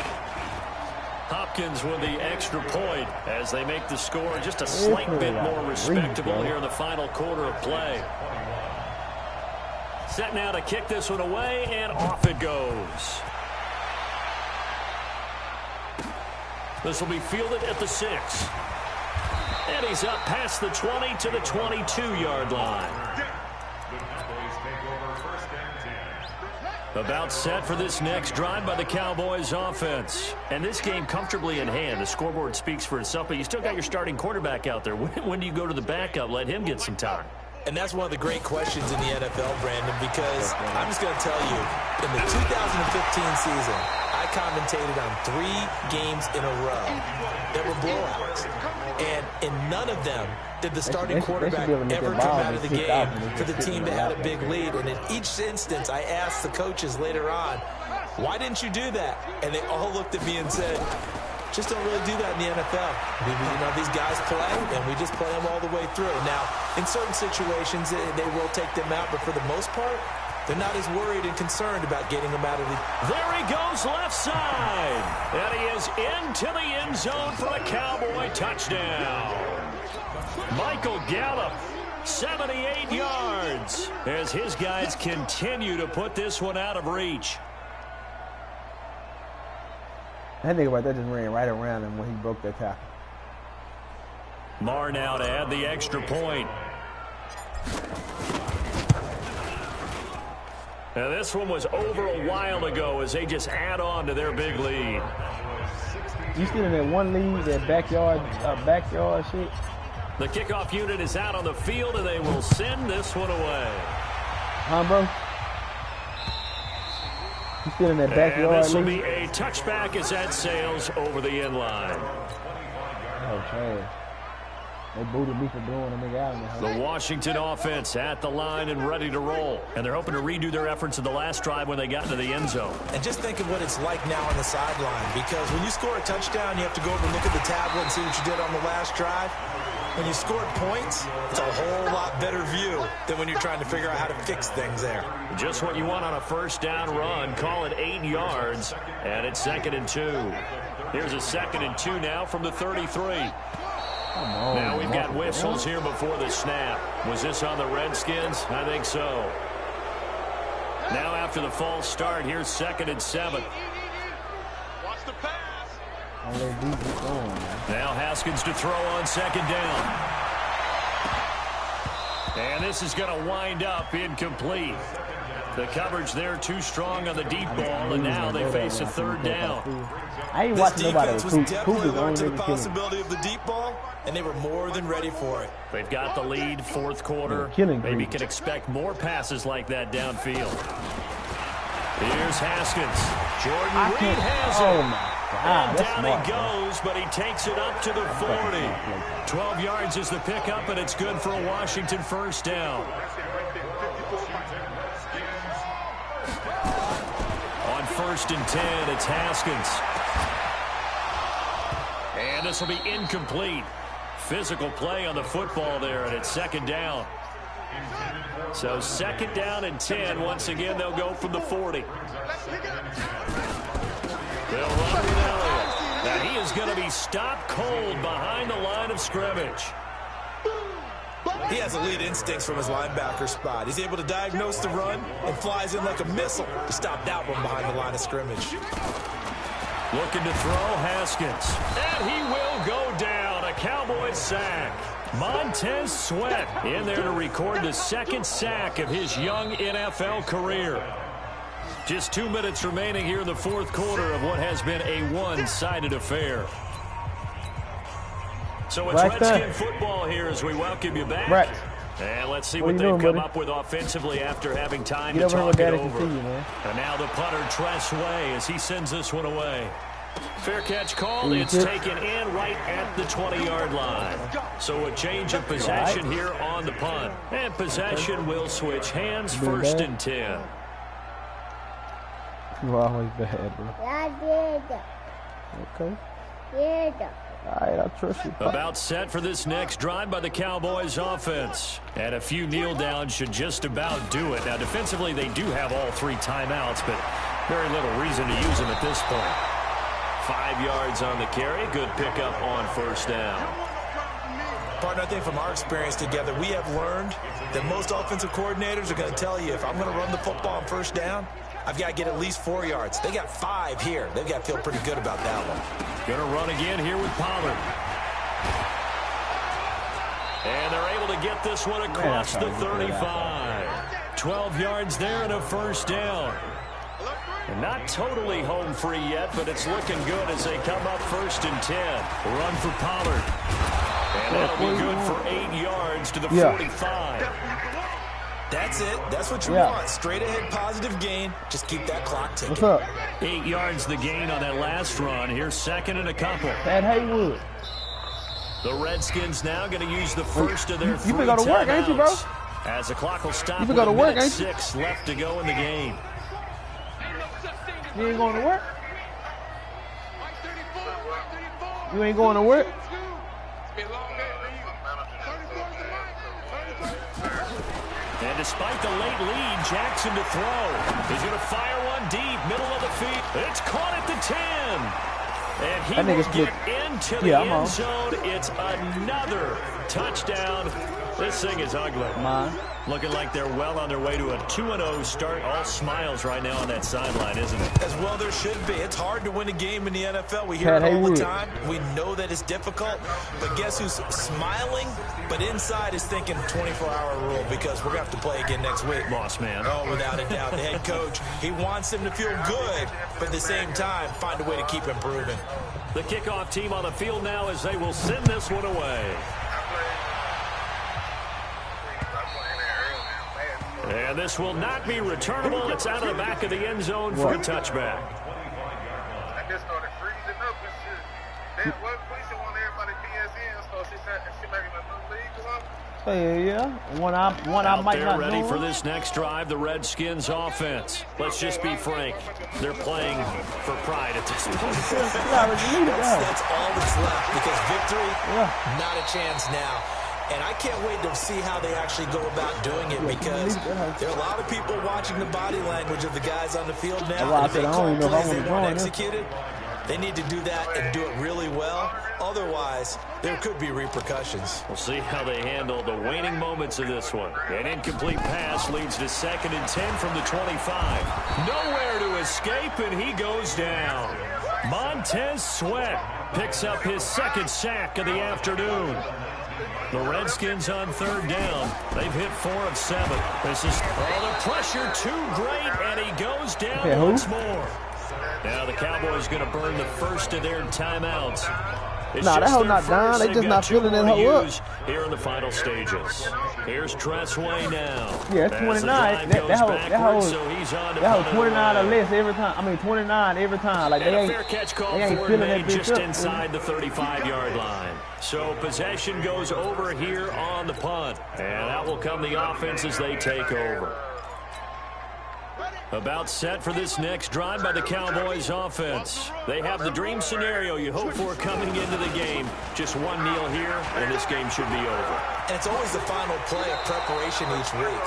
Hopkins with the extra point as they make the score just a slight bit more respectable here in the final quarter of play. Set now to kick this one away, and off it goes. This will be fielded at the 6. And he's up past the 20 to the 22-yard line. About set for this next drive by the Cowboys offense. And this game comfortably in hand. The scoreboard speaks for itself, but you still got your starting quarterback out there. When do you go to the backup? Let him get some time. And that's one of the great questions in the NFL, Brandon, because I'm just going to tell you, in the 2015 season, I commentated on 3 games in a row that were blowouts. And in none of them did the starting quarterback ever come out of the game for the team that had a big lead. And in each instance, I asked the coaches later on, why didn't you do that? And they all looked at me and said, just don't really do that in the NFL. You know, these guys play, and we just play them all the way through. Now, in certain situations, they will take them out, but for the most part, they're not as worried and concerned about getting them out of the... There he goes left side. And he is into the end zone for a Cowboy touchdown. Michael Gallup, 78 yards, as his guys continue to put this one out of reach. That nigga right there just ran right around him when he broke that tackle. Marr now to add the extra point. Now this one was over a while ago as they just add on to their big lead. You still in that one lead, that backyard shit? The kickoff unit is out on the field, and they will send this one away. Huh, bro? He's still in that And backyard. this will be a touchback as that sails over the end line. Oh, trash. They booted me for blowing a nigga out in the house. The Washington offense at the line and ready to roll. And they're hoping to redo their efforts in the last drive when they got into the end zone. And just think of what it's like now on the sideline, because when you score a touchdown, you have to go over and look at the tablet and see what you did on the last drive. When you scored points, it's a whole lot better view than when you're trying to figure out how to fix things there. Just what you want on a first down run. Call it 8 yards, and it's 2nd and 2. Here's a 2nd and 2 now from the 33. Now we've got whistles here before the snap. Was this on the Redskins? I think so. Now after the false start, here's 2nd and 7. Watch the pass. Now Haskins to throw on 2nd down. And this is going to wind up incomplete. The coverage there too strong on the deep ball, and now they face a 3rd down. I ain't This watching nobody. defense was definitely alert to the possibility of the deep ball, and they were more than ready for it. They've got the lead, 4th quarter. Maybe can expect more passes like that downfield. Here's Haskins. Jordan Reed has it. Oh, my God. And That's down smart, he goes, but he takes it up to the 40. 12 yards is the pickup, and it's good for a Washington first down. On 1st and 10, it's Haskins. And this will be incomplete. Physical play on the football there, and it's 2nd down. So 2nd down and 10. Once again, they'll go from the 40. They'll run with Elliott. Now he is going to be stopped cold behind the line of scrimmage. He has elite instincts from his linebacker spot. He's able to diagnose the run and flies in like a missile to stop that one behind the line of scrimmage. Looking to throw, Haskins. And he will go down. A Cowboys sack. Montez Sweat in there to record the 2nd sack of his young NFL career. Just 2 minutes remaining here in the 4th quarter of what has been a one-sided affair. So it's Redskin football here as we welcome you back. And let's see what they've come up with offensively after having time to talk it over. And now the punter, Tress Way, as he sends this one away. Fair catch call. It's taken in right at the 20-yard line. So a change of possession here on the punt. And possession will switch hands, 1st and 10. You're always bad, bro. Okay. All right, I trust you. About set for this next drive by the Cowboys offense. And a few kneel downs should just about do it. Now, defensively, they do have all 3 timeouts, but very little reason to use them at this point. 5 yards on the carry. Good pickup on 1st down. Partner, I think from our experience together, we have learned that most offensive coordinators are going to tell you, if I'm going to run the football on 1st down, I've got to get at least 4 yards. They got 5 here. They've got to feel pretty good about that one. Going to run again here with Pollard. And they're able to get this one across the 35. 12 yards there and a 1st down. And not totally home free yet, but it's looking good as they come up 1st and 10. Run for Pollard. And that'll be good for 8 yards to the 45. That's it. That's what you want. Straight ahead positive gain. Just keep that clock ticking. What's up? 8 yards the gain on that last run. Here's 2nd and a couple. Pat Haywood. The Redskins now going to use the first of their 3 You been go to work, ain't you, bro? As the clock will stop you been go to work, ain't 6 left to go in the game. You ain't going to work? You ain't going to work? And despite the late lead, Jackson to throw. He's going to fire one deep, middle of the field. It's caught at the 10. And he will get into the end zone. It's another touchdown. This thing is ugly. Looking like they're well on their way to a 2-0 start. All smiles right now on that sideline, isn't it? As well there should be. It's hard to win a game in the NFL. We hear it all the time. We know that it's difficult. But guess who's smiling? But inside is thinking 24-hour rule, because we're going to have to play again next week. Boss man. Oh, without a doubt. The head coach, he wants them to feel good, but at the same time, find a way to keep improving. The kickoff team on the field now as they will send this one away. And this will not be returnable. It's out of the back of the end zone for a touchback. I just started freezing up and shit. That one police want everybody PSN, so she said she making a new league or something. Yeah. One I might not know. Ready for this next drive, the Redskins offense. Let's just be frank. They're playing for pride at this point. That's all that's left because victory, not a chance now. And I can't wait to see how they actually go about doing it because there are a lot of people watching the body language of the guys on the field now. And if they call plays they want executed, they need to do that and do it really well. Otherwise, there could be repercussions. We'll see how they handle the waning moments of this one. An incomplete pass leads to 2nd and 10 from the 25. Nowhere to escape, and he goes down. Montez Sweat picks up his 2nd sack of the afternoon. The Redskins on 3rd down. They've hit 4 of 7. This is the pressure too great, and he goes down once more. Now the Cowboys going to burn the first of their timeouts. Nah, that hoe not done. They just not filling that hoe up. Here in the final stages. Here's Tressway now. Yeah, it's 29. That hoe 29 or less every time. I mean, 29 every time. Like, they ain't fair catch call filling that bitch just up. inside the 35-yard line. So possession goes over here on the punt. And that will come the offense as they take over. About set for this next drive by the Cowboys offense. They have the dream scenario you hope for coming into the game. Just one kneel here, and this game should be over. And it's always the final play of preparation each week.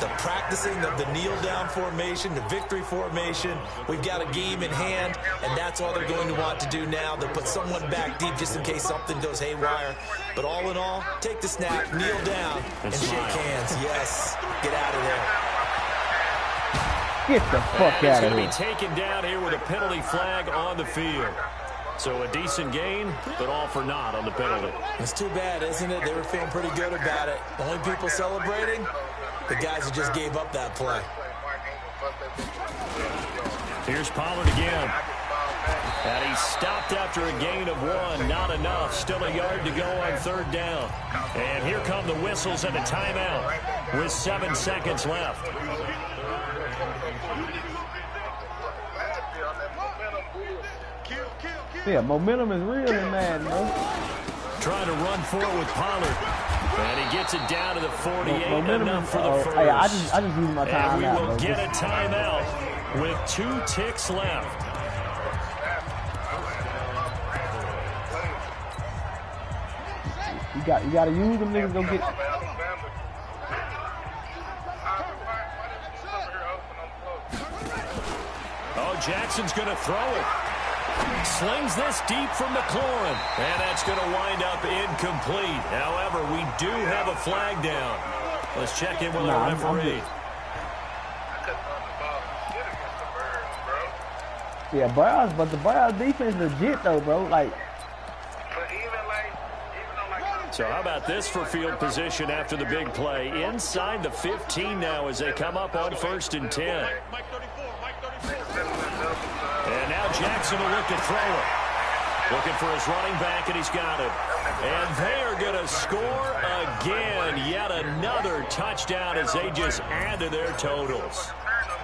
The practicing of the kneel-down formation, the victory formation. We've got a game in hand, and that's all they're going to want to do now. They'll put someone back deep just in case something goes haywire. But all in all, take the snap, kneel down, and shake hands. Yes, get out of there. Get the fuck out of here. He's going to be taken down here with a penalty flag on the field. So a decent gain, but all for naught on the penalty. It's too bad, isn't it? They were feeling pretty good about it. The only people celebrating, the guys who just gave up that play. Here's Pollard again. And he stopped after a gain of 1. Not enough. Still a yard to go on 3rd down. And here come the whistles and a timeout with 7 seconds left. Yeah, momentum is real in Madden, bro. Trying to run forward with Pollard. And he gets it down to the 48. Momentum enough for the first. Hey, I just use my timeout. And we will get a timeout with 2 ticks left. You got to use them niggas. Go get. Oh, Jackson's going to throw it. Slings this deep from McLaurin. And that's going to wind up incomplete. However, we do have a flag down. Let's check in with our referee. Yeah, Browns, but the Browns defense legit though, bro. Like. So how about this for field position after the big play? Inside the 15 now as they come up on 1st and 10. And now Jackson will look to throw it. Looking for his running back, and he's got it. And they are going to score again. Yet another touchdown as they just add to their totals.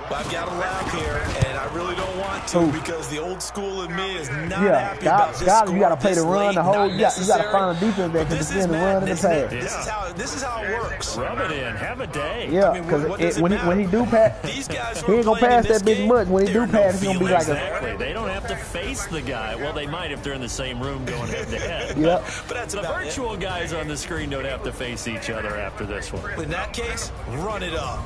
I've got to laugh here, and I really don't want to because the old school in me is not happy about this score. You got to play the run, the whole. You got to find a defense that can defend the run and the pass. This is how it works. Rub it in. Have a day. Yeah, because when he do pass, he ain't gonna pass that bitch much. When he do pass, it's gonna be like a. They don't have to face the guy. Well, they might if they're in the same room going head to head. Yep. But that's the virtual guys on the screen don't have to face each other after this one. In that case, run it up.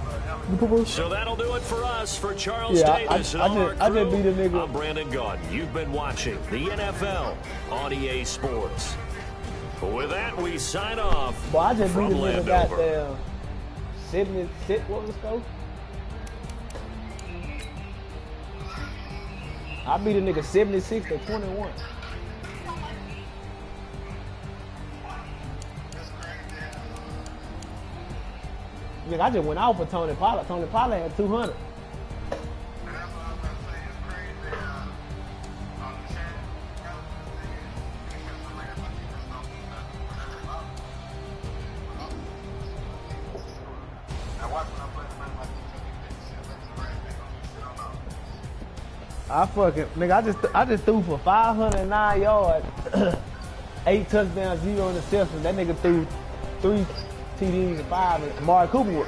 So that'll do it for us. For Charles Davis and all our crew, I'm Brandon Gaudin. You've been watching the NFL on EA Sports. With that, we sign off. Boy, I just beat a nigga Landover. goddamn 76. What was the score? I beat a nigga 76 to 21. I just went out for Tony Pollard. Tony Pollard had 200. I watched when I played I fucking nigga. I just threw for 509 yards, 8 touchdowns, 0 interceptions. That nigga threw 3 TDs and 5. And Amari Cooper was.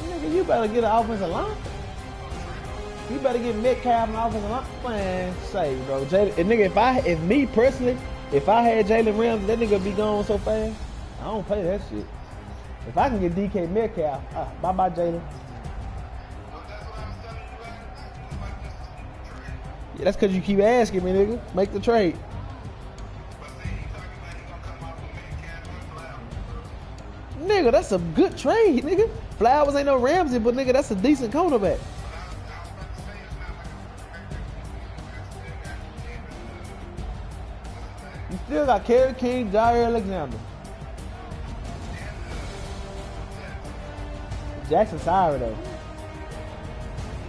Nigga, you better get an offensive line. You better get Metcalf an offensive line. Man, say, bro. If me personally, if I had Jalen Ramsey, that nigga be gone so fast. I don't play that shit. If I can get DK Metcalf, bye-bye, Jalen. Yeah, that's because you keep asking me, nigga. Make the trade. Nigga, that's a good trade, nigga. Flowers ain't no Ramsey, but nigga, that's a decent cornerback. You still got Kerry King, Jair Alexander. Jackson Sire though.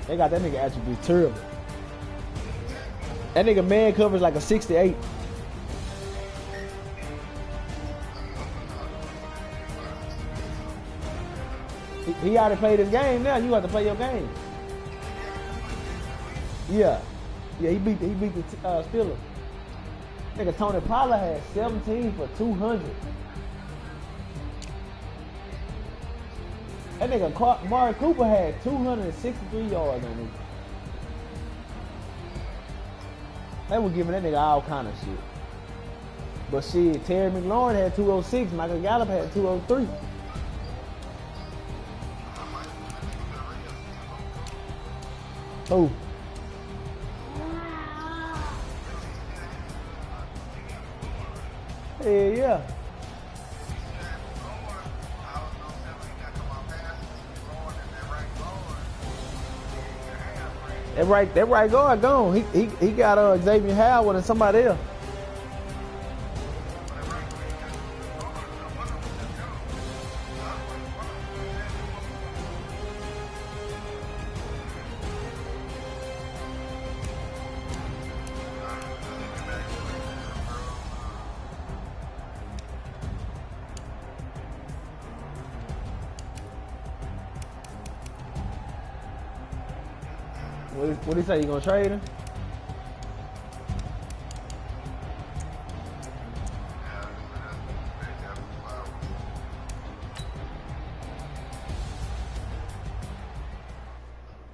They got that nigga attribute terrible. That nigga man covers like a 68. He already played his game. Now you have to play your game. Yeah, he beat the Steelers. Nigga Tony Pollard had 17 for 200. That nigga Amari Cooper had 263 yards on him. They were giving that nigga all kind of shit. But shit, Terry McLaurin had 206. Michael Gallup had 203. Oh. Hey, yeah. That right guard gone. He got Xavier Howard and somebody else. What he say? You gonna trade him?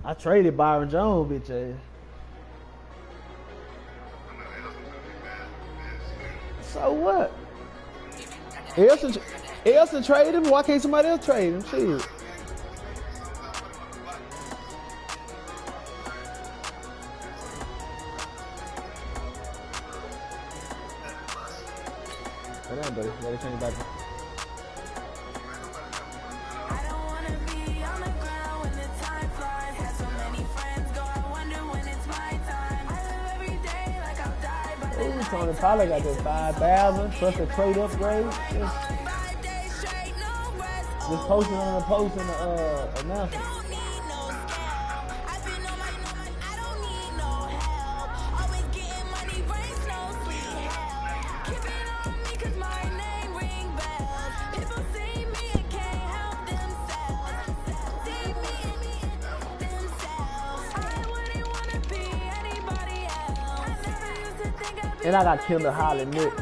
I traded Byron Jones, bitch ass. So what? Elson traded him. Why can't somebody else trade him? Shit. Hold on, buddy. Gotta change back. Ooh, Tony Pollard got that 5,000 plus a trade upgrade. Just posting on the post in the announcement. And I got Kendall Holly Nick.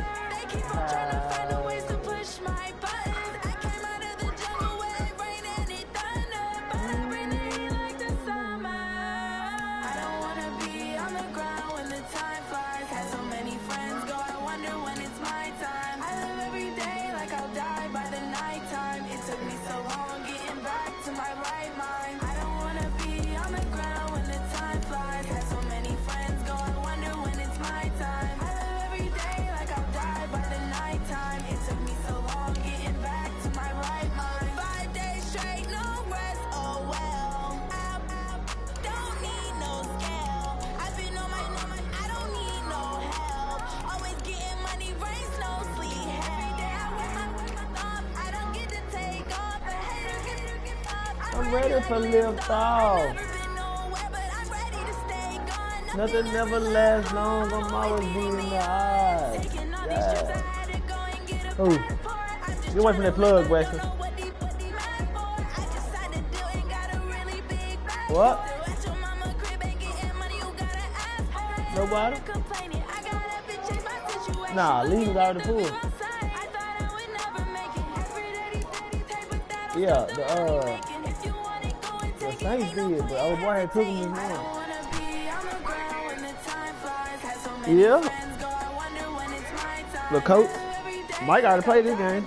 I'm ready for lift off. Nothing never lasts long. I'm always being in the eyes. Yeah. Ooh. You away from that plug, Weston. What? Nobody? Nah, leave it already full. Yeah, the Saints did, but old boy had took him this morning. Yeah. The coach, Mike already played this game.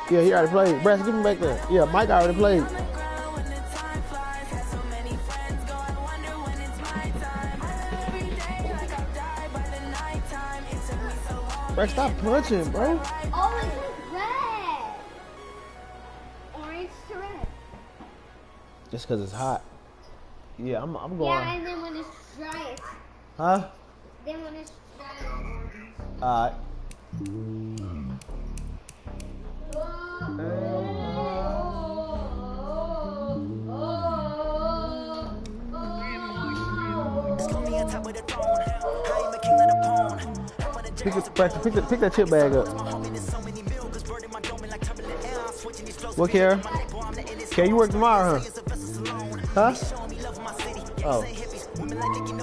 Yeah, he already played. Brass, give him back there. Yeah, Mike already played. Brass, stop punching, bro. Oh, it's red. Orange to red. Just because it's hot. Yeah, I'm going. Yeah, and then when it's dry, it's... Huh? Then when it's dry, it's orange. Alright. Pick that chip bag up. What, Kara? Kara, you work tomorrow, huh? Huh? Oh.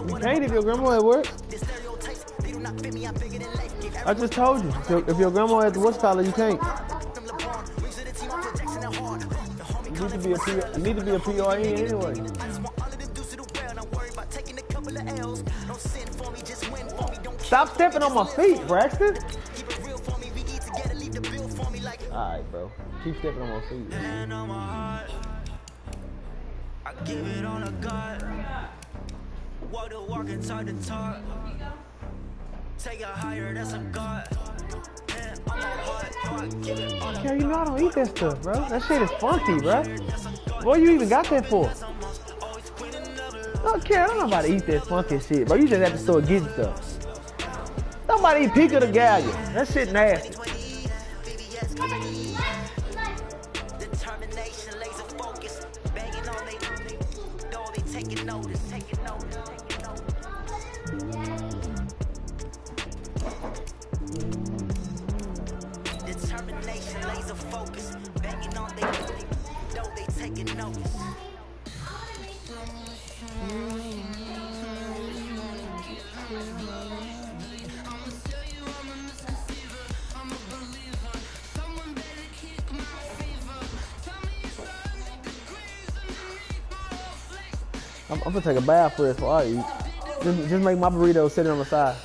You can't if your grandma at work. I just told you. If your grandma at the what's called, you can't. You need to be a PRN anyway. Stop stepping on my feet, Braxton. Alright, bro. Keep stepping on my feet. I give it on a gut. Walk the walk and talk the talk. Take it higher, that's a god. Yeah, you know I don't eat that stuff, bro. That shit is funky, bro. What you even got that for? Don't care. I don't know about to eat that funky shit, bro. You just at the store getting stuff. Nobody eat pico de gallo. That shit nasty. Determination, laser focus. Banging on they taking notice, taking notice, taking notice. Determination, laser focus. Banging on they taking notice. I'm gonna take a bath first before I eat. Just make my burrito sitting on the side.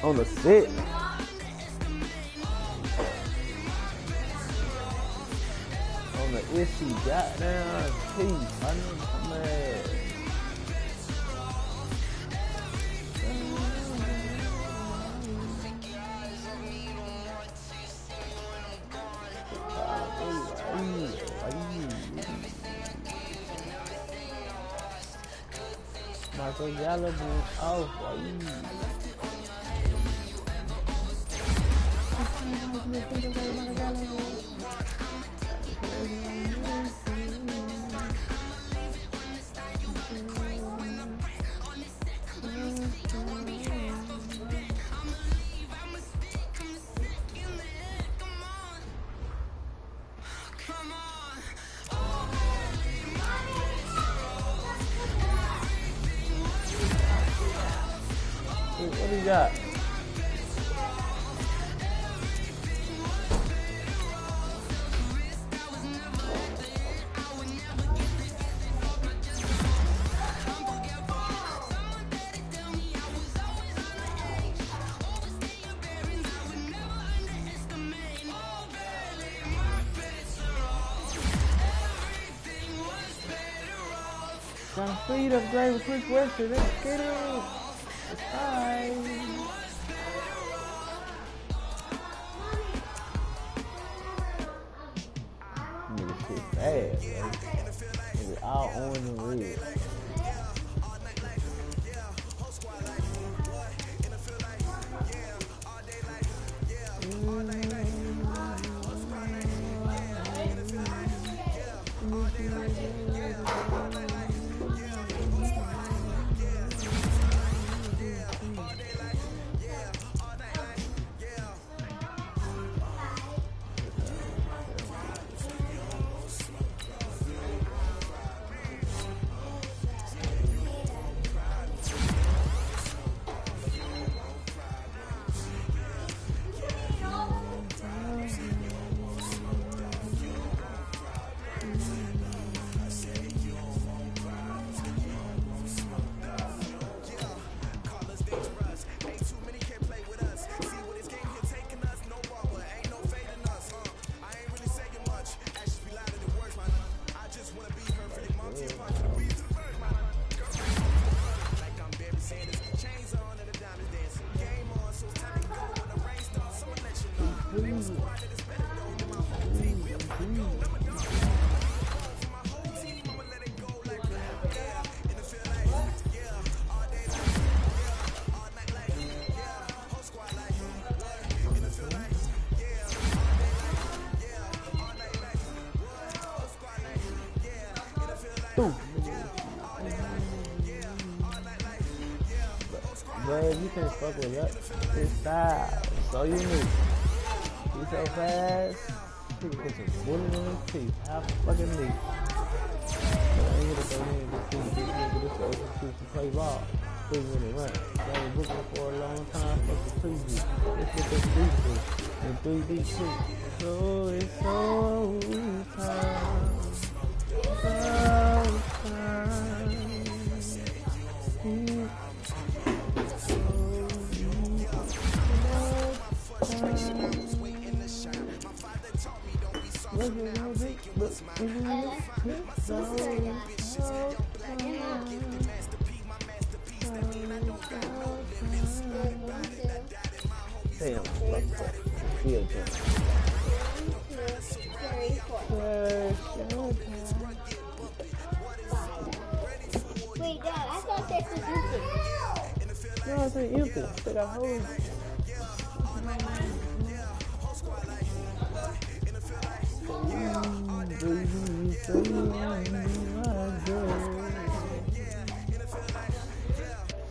On the sit. On the issue, goddamn teeth. I know, man. Michael Gallup, oh, what do you got? Got a feed upgrade with Chris Webster. Let's get it. Hi. Nigga shit bad, bro. Nigga all orange and red. Buzz, you can't fuck with that. His style, so unique. He's so fast. He can put some bullet in his teeth. How fucking neat. But I ain't gonna throw him in this team. This nigga, this goes to play ball. 3 minute run. I was looking for a long time for the preview. This is the preview. And 3D2. So it's so time. So time. Damn, field jump. Wait, Dad, I thought this was empty. No, it's not empty. They got holes.